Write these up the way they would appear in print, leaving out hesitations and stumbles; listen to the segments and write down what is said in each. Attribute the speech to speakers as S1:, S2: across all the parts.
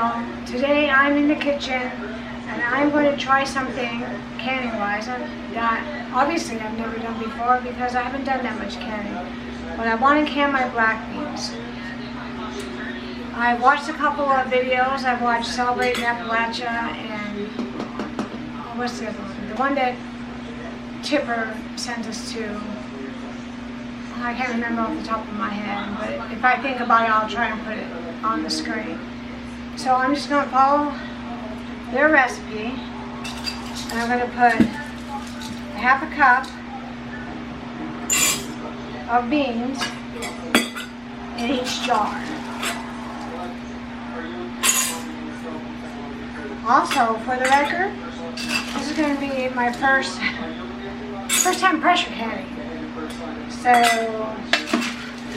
S1: Well, today I'm in the kitchen and I'm going to try something canning-wise that obviously I've never done before because I haven't done that much canning. But I want to can my black beans. I've watched a couple of videos. I've watched Celebrating Appalachia and what's the other one? The one that Tipper sent us to. I can't remember off the top of my head, but if I think about it, I'll try and put it on the screen. So I'm just going to follow their recipe, and I'm going to put half a cup of beans in each jar. Also, for the record, this is going to be my first time pressure canning. So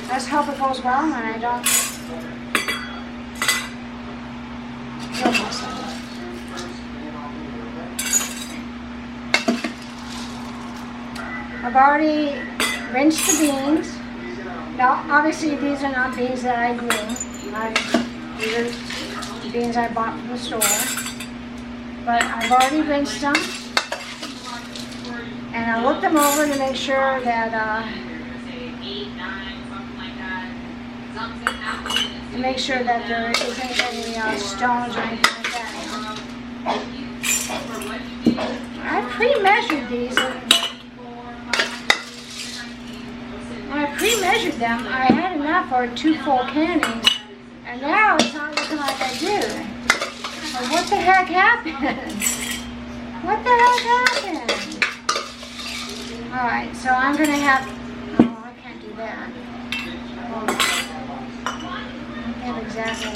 S1: let's hope it goes well and I don't kill myself. I've already rinsed the beans. Now, obviously, these are not beans that I grew. These are the beans I bought from the store. But I've already rinsed them. And I looked them over to make sure that there isn't any stones or anything like that. I pre-measured these. When I pre-measured them, I had enough for 2 full cannings, and now it's not looking like I do. So what the heck happened? What the heck happened? Alright, so I'm going to have... Oh, I can't do that. I can't exactly...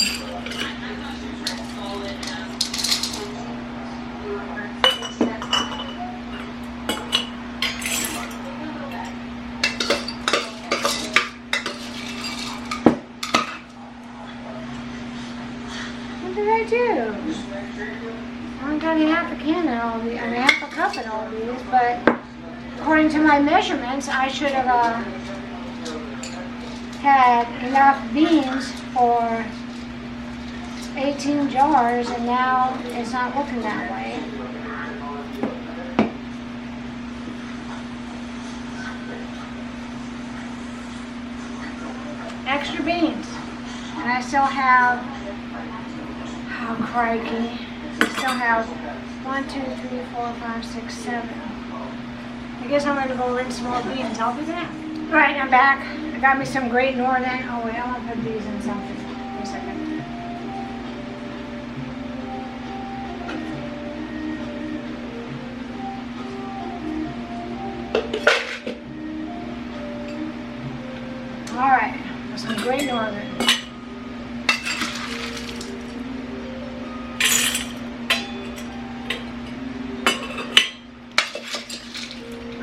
S1: What did I do? I'm going to have a can in all these, and half a cup in all these, but according to my measurements, I should have had enough beans for 18 jars, and now it's not looking that way. Extra beans. And I still have, oh crikey, I still have 1, 2, 3, 4, 5, 6, 7. I guess I'm going to go rinse some more beans. I'll do that. Alright, I'm back. I got me some Great Northern. Oh wait, I want to put these in something. Wait a second. Alright, some Great Northern.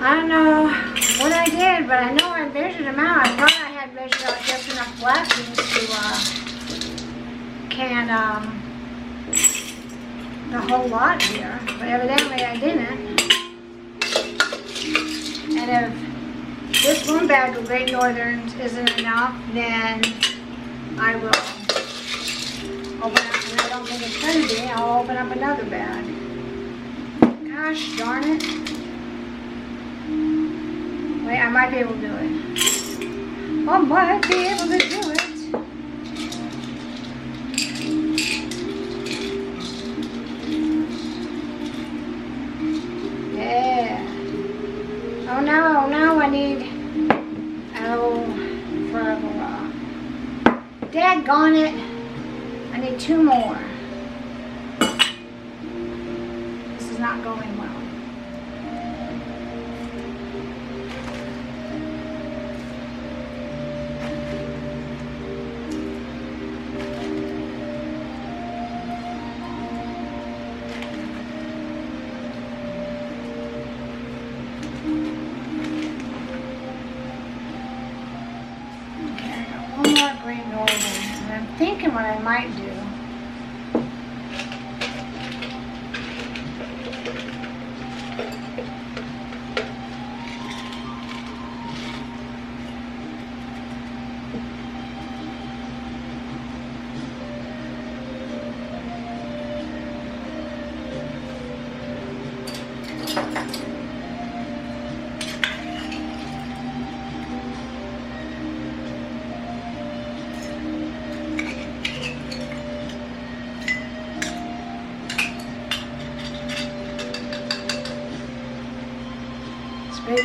S1: I don't know what I did, but I know I measured them out. I thought I had measured out just enough black beans to can the whole lot here, but evidently I didn't. And if this one bag of Great Northerns isn't enough, then I will open up, and I don't think it's going to be, I'll open up another bag. Gosh darn it. Wait, I might be able to do it. I might be able to do it. Yeah. Oh no, now I need... Oh, forever. Daggone it. I need 2 more. This is not going well. Thinking what I might do.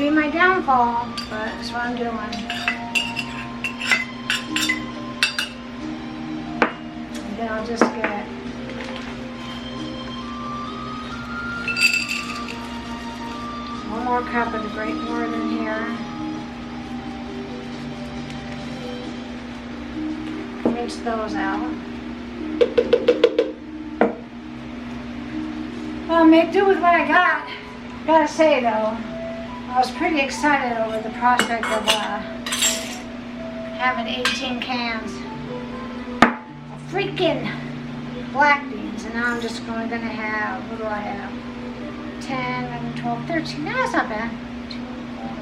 S1: be my downfall, but that's what I'm doing. And then I'll just get one more cup of the Great Northern here. Mix those out. Well, make do with what I got. Gotta say though, I was pretty excited over the prospect of having 18 cans of freaking black beans, and now I'm just only gonna have, what do I have? 10, 11, 12, 13. No, that's not bad. 2,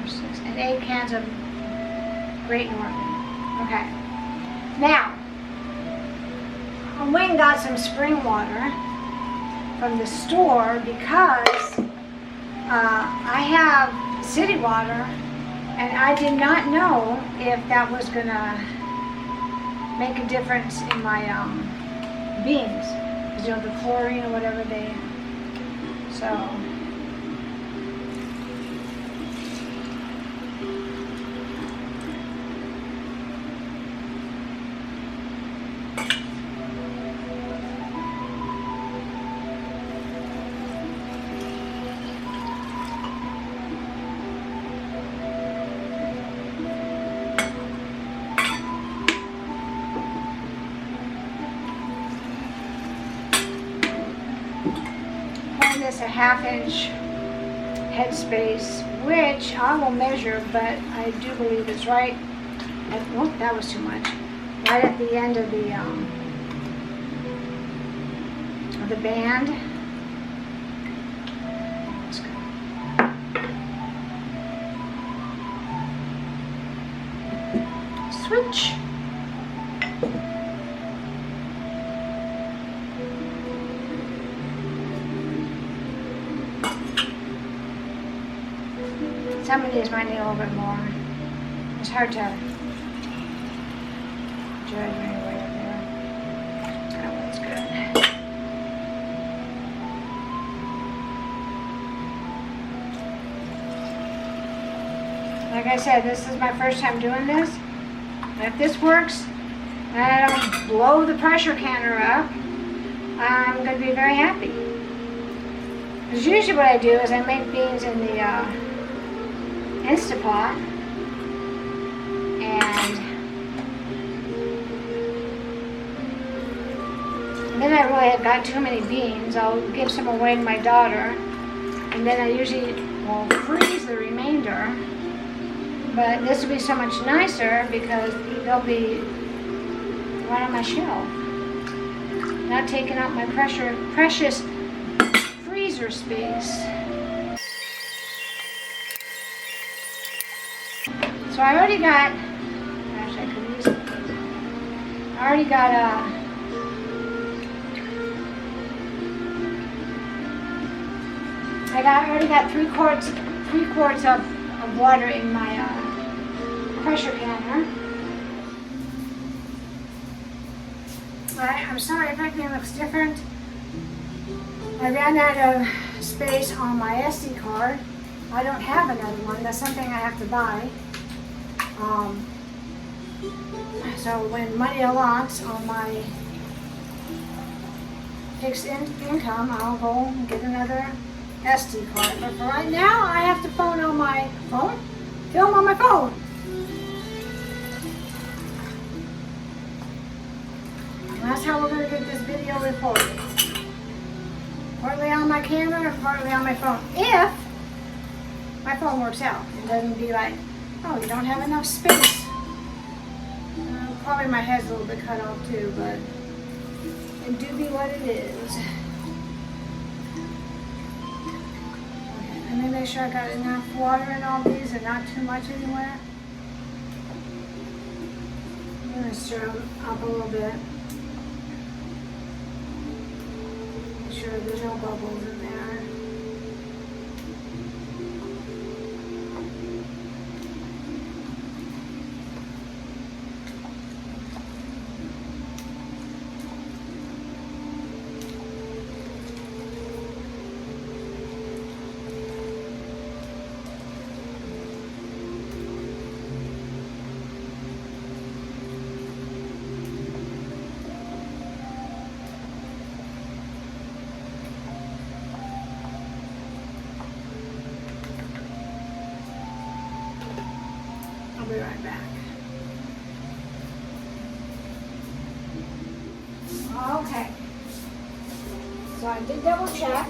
S1: 4, 6, and 8 cans of Great Northern. Okay. Now, I went and got some spring water from the store because I have city water, and I did not know if that was gonna make a difference in my beans, because you know, the chlorine or whatever they, so. This a 1/2 inch headspace, which I will measure, but I do believe it's right at, oh, that was too much, right at the end of the band. That's good. Switch. Some of these might need a little bit more. It's hard to judge anyway up there. That one's good. Like I said, this is my first time doing this. If this works and I don't blow the pressure canner up, I'm going to be very happy. Because usually what I do is I make beans in the Instapot, and then I really have got too many beans. I'll give some away to my daughter, and then I usually will freeze the remainder. But this will be so much nicer because they'll be right on my shelf, not taking up my precious freezer space. So I already got, gosh, I could use it. I already got I already got 3 quarts of water in my pressure canner. I'm sorry if everything looks different. I ran out of space on my SD card. I don't have another one. That's something I have to buy. So when money allots on my fixed income, I'll go and get another SD card. But for right now, I have to film on my phone. And that's how we're going to get this video recorded. Partly on my camera and partly on my phone. If my phone works out. It doesn't be like, oh, you don't have enough space. Probably my head's a little bit cut off too, but it do be what it is. Okay, let me make sure I got enough water in all these and not too much anywhere. I'm going to stir them up a little bit. Make sure there's no bubbles in there. be right back. Okay. So I did double check.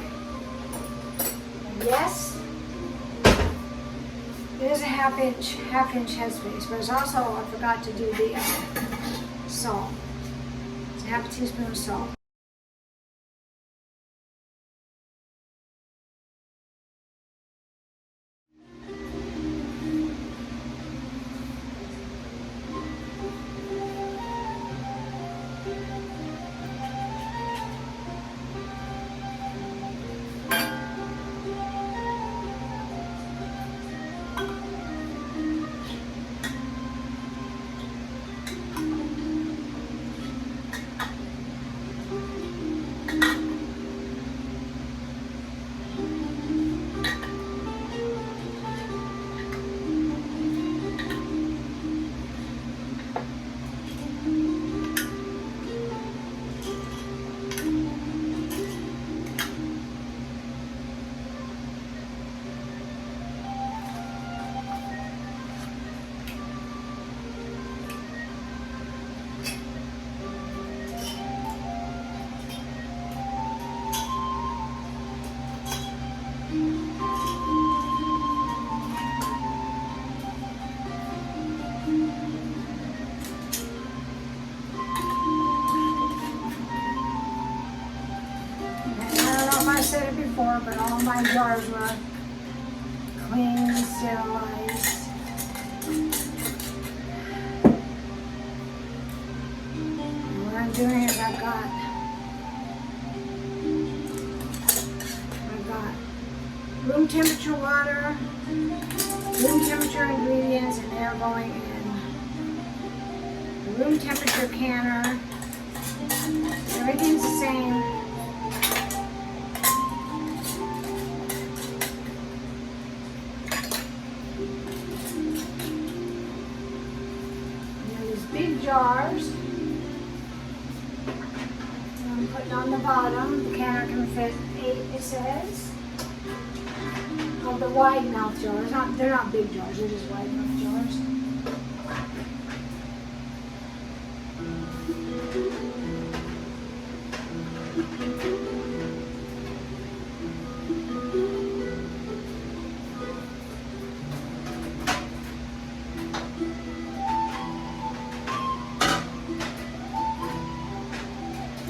S1: And yes, it is a half inch headspace, but it's also, I forgot to do the salt. It's a half a teaspoon of salt. I said it before, but all my jars were clean, sterilized. And what I'm doing is I've got room temperature water, room temperature ingredients, and they're going in the room temperature canner. Everything's the same. Big jars. I'm putting on the bottom. The canner can fit 8, it says. Of the wide mouth jars. They're not big jars, they're just wide mouth jars.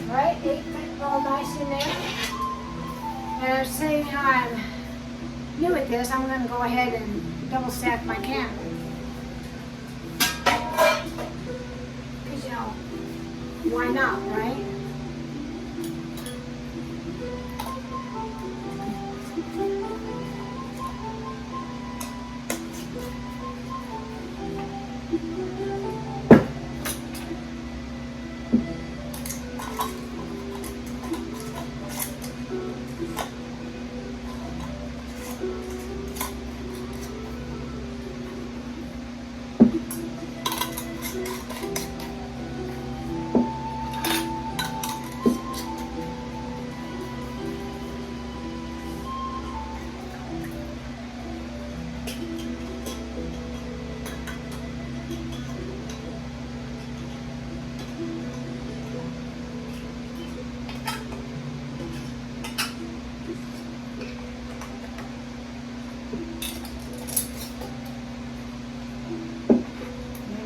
S1: Right, 8 fit all nice in there. And at the same time, new at this, I'm going to go ahead and double stack my can. Because, you know, why not, right?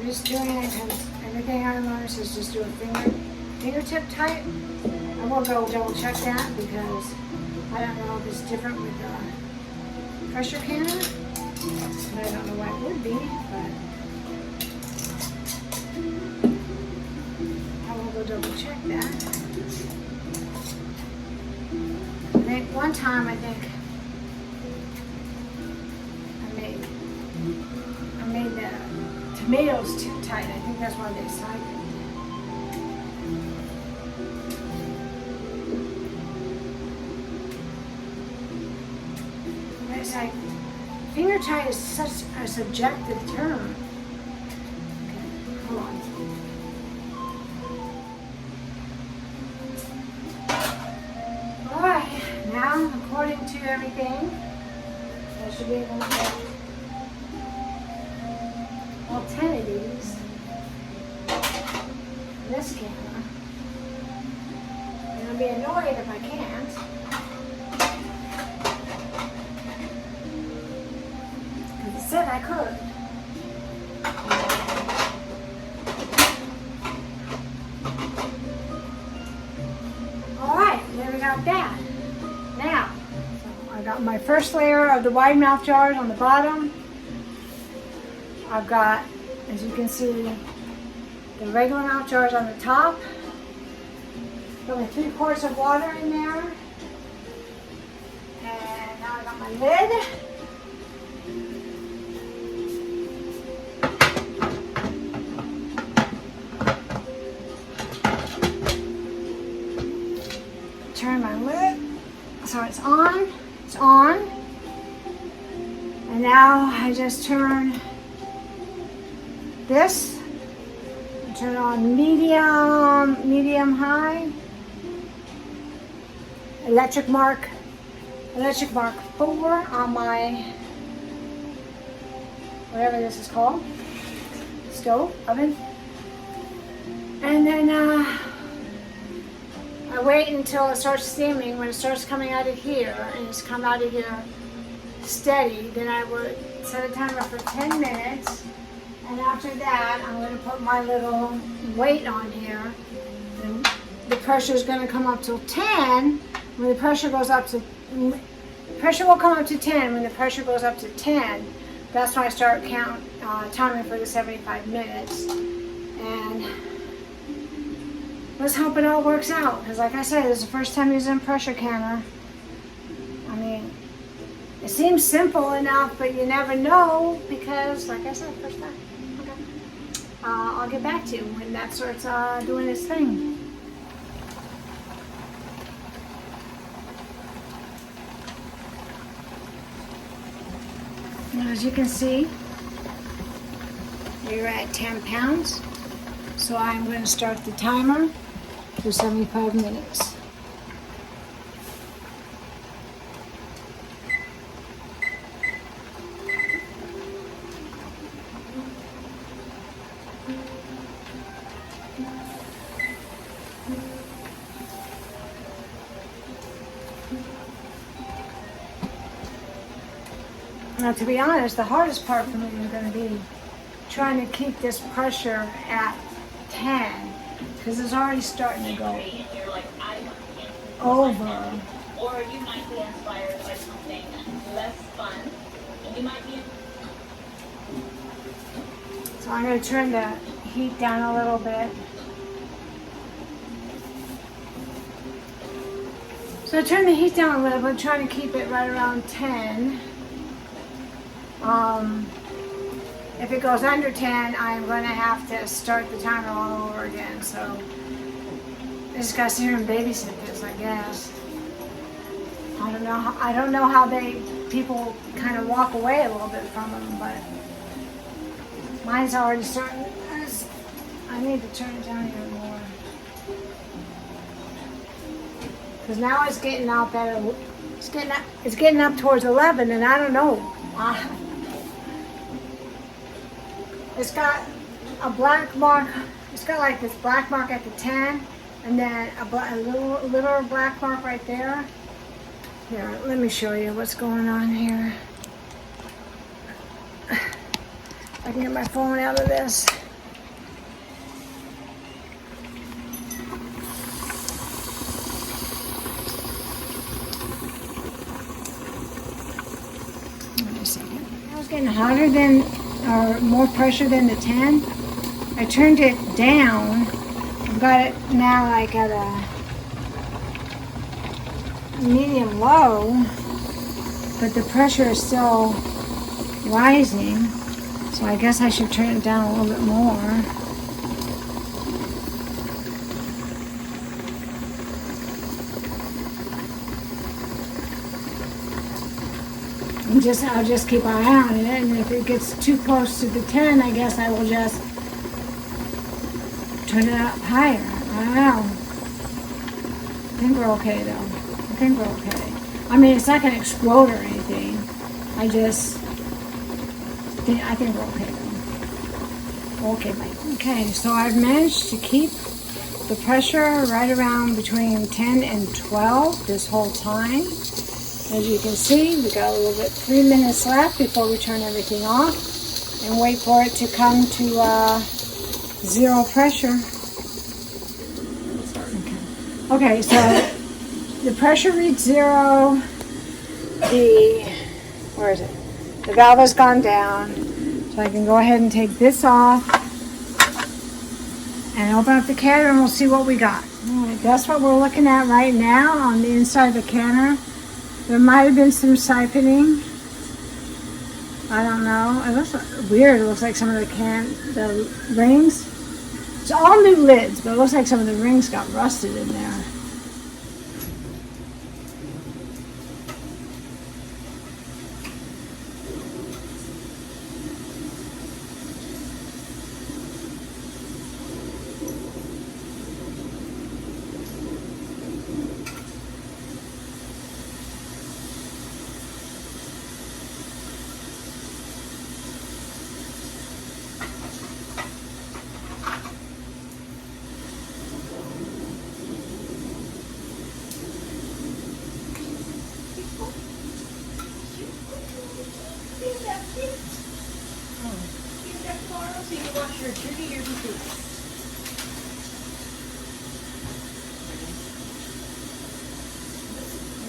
S1: Just doing it because everything I learned is just do a fingertip tight. I will go double check that because I don't know if it's different with the pressure canner. But I don't know why it would be, but I will go double check that. I think one time I made the tomatoes too tight. I think that's why they sided. It's like, finger tight is such a subjective term. Okay, hold on. Alright, now according to everything, I should be able to get. many of these in this camera. And I'll be annoyed if I can't. Because it said I could. Alright, there we got that. Now, I got my first layer of the wide mouth jars on the bottom. I've got, as you can see, the regular mouth jars on the top. Got my 3 quarts of water in there. And now I got my lid. Turn my lid so it's on. It's on. And now I just turn this. Turn on medium high. Electric mark 4 on my, whatever this is called, stove, oven. And then I wait until it starts steaming. When it starts coming out of here, and it's come out of here steady, then I would set a timer for 10 minutes. And after that, I'm going to put my little weight on here. And the pressure is going to come up to 10. When the pressure goes up to, pressure will come up to 10. When the pressure goes up to 10, that's when I start timing for the 75 minutes. And let's hope it all works out. Because like I said, this is the first time using a pressure canner. I mean, it seems simple enough, but you never know because, like I said, first time. Okay. I'll get back to you when that starts doing its thing. Now, as you can see, you're at 10 pounds. So I'm going to start the timer for 75 minutes. Now, to be honest, the hardest part for me is going to be trying to keep this pressure at 10 because it's already starting to go over.
S2: Or you might be inspired by something less fun. You might be.
S1: So I'm going to turn the heat down a little bit. So I turn the heat down a little bit, trying to keep it right around 10. If it goes under 10, I'm going to have to start the timer all over again. So I just got to sit here and babysit this, I guess. I don't know how people kind of walk away a little bit from them, but mine's already starting. I need to turn it down even more. Because now it's getting out that it's getting up towards 11, and I don't know. It's got a black mark. It's got like this black mark at the 10, and then a little black mark right there. Here, let me show you what's going on here. I can get my phone out of this. Wait a second. I was getting hotter than, or more pressure than the 10. I turned it down. I've got it now like at a medium low, but the pressure is still rising. So I guess I should turn it down a little bit more. I'll just keep an eye on it, and if it gets too close to the 10, I guess I will just turn it up higher. I don't know. I think we're okay though. I think we're okay. I mean, it's not going to explode or anything. I think we're okay though. Okay, Mike. Okay, so I've managed to keep the pressure right around between 10 and 12 this whole time. As you can see, we got a little bit 3 minutes left before we turn everything off and wait for it to come to zero pressure. Okay, so the pressure reads zero. Where is it? The valve has gone down. So I can go ahead and take this off and open up the canner and we'll see what we got. All right, that's what we're looking at right now on the inside of the canner. There might have been some siphoning. I don't know. It looks weird. It looks like some of the rings. It's all new lids, but it looks like some of the rings got rusted in there.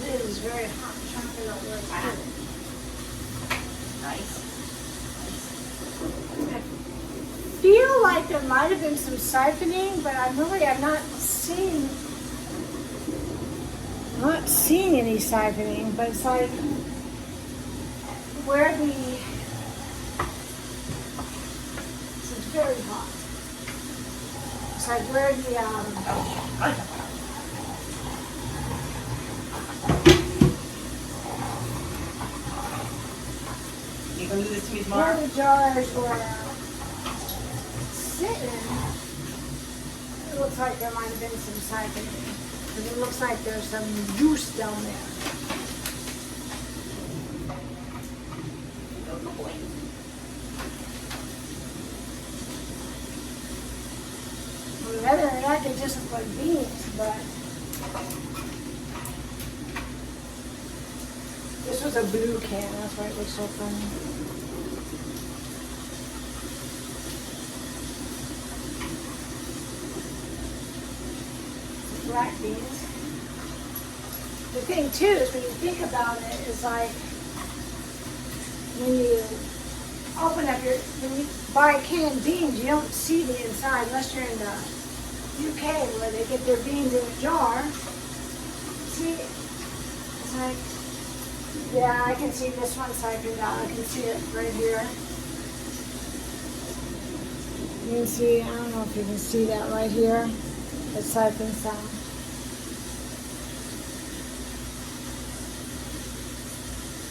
S1: It is very hot. I'm trying to figure out where it's at.
S2: Nice.
S1: I feel like there might have been some siphoning, but I'm not seeing any siphoning, but it's like where it's very hot. It's like where
S2: You gonna do this to me tomorrow?
S1: where the jars were sitting. It looks like there might have been some siphoning. Because it looks like there's some juice down there.
S2: Good boy.
S1: Rather than that, they just look like beans, but this was a blue can, that's why it looks so funny. Black beans. The thing too is when you think about it, is like when you when you buy canned beans, you don't see the inside unless you're in the UK where they get their beans in a jar. See, it's like, yeah, I can see this one siphoned out. I can see it right here. You can see, I don't know if you can see that right here. It siphons down.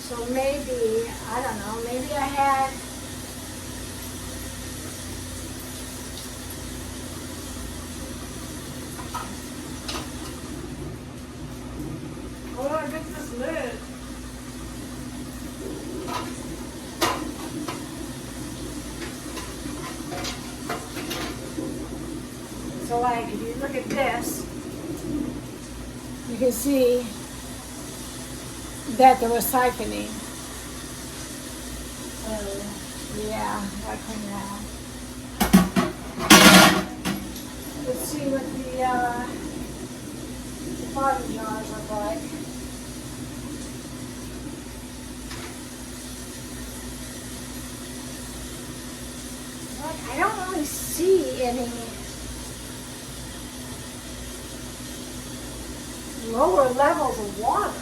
S1: So maybe, I don't know, maybe I had oh, look at this lid. So like, if you look at this, you can see that there was siphoning. So, yeah, I clean that out. Let's see what the bottom jars look like. I don't really see any lower levels of water.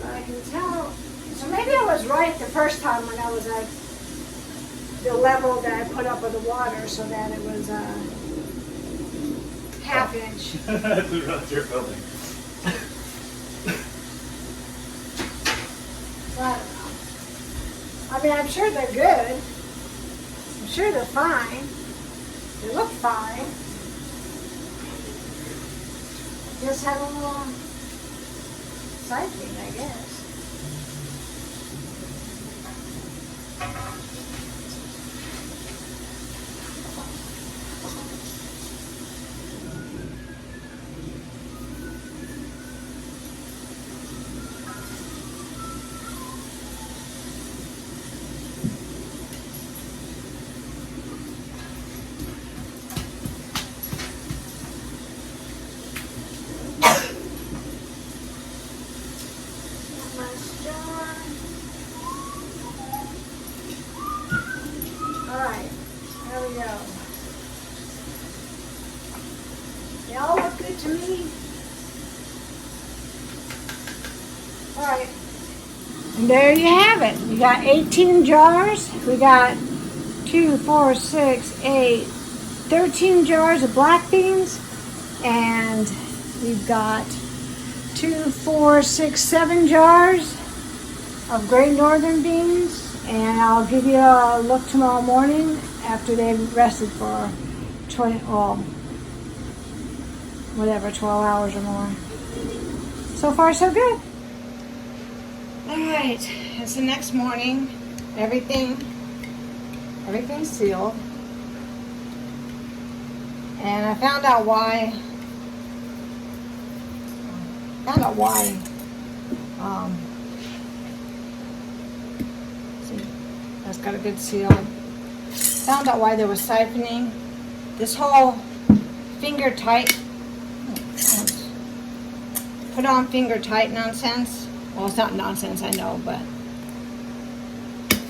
S1: But I can tell, so maybe I was right the first time when I was at the level that I put up with the water so that it was a half inch.
S3: That's what you're building.
S1: I don't know. I mean, I'm sure they're good. I'm sure they're fine. They look fine. Just have a little siphoning, I guess. Alright, there we go. They all look good to me. Alright. And there you have it. We got 18 jars. We got 2, 4, 6, 8, 13 jars of black beans. And we've got 2, 4, 6, 7 jars of Great Northern beans. And I'll give you a look tomorrow morning after they've rested for 12 hours or more. So far, so good. All right, it's the next morning. Everything's sealed. And I found out why. That's got a good seal. Found out why there was siphoning. This whole finger tight, put on finger tight nonsense. Well, it's not nonsense, I know, but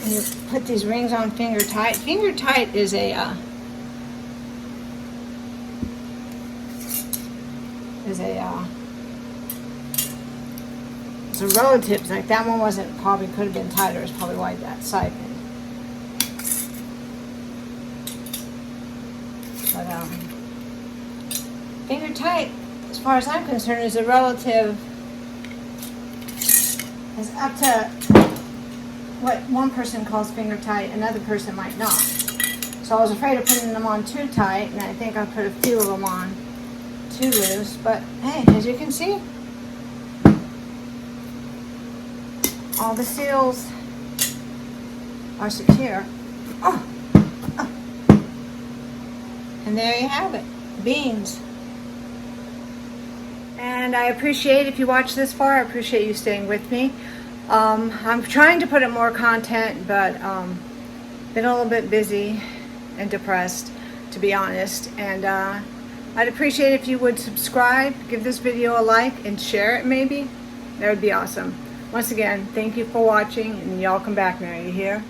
S1: when you put these rings on finger tight is it's a relative. Like that one wasn't, probably could have been tighter. It's probably why that siphoned. But finger tight, as far as I'm concerned, is a relative. Is up to what one person calls finger tight, another person might not. So I was afraid of putting them on too tight, and I think I put a few of them on too loose. But hey, as you can see, all the seals are secure. Oh. And there you have it, beans. And I appreciate if you watch this far. I appreciate you staying with me. I'm trying to put up more content, but been a little bit busy and depressed, to be honest. And I'd appreciate if you would subscribe, give this video a like, and share it maybe. That would be awesome. Once again, thank you for watching, and y'all come back now, you hear?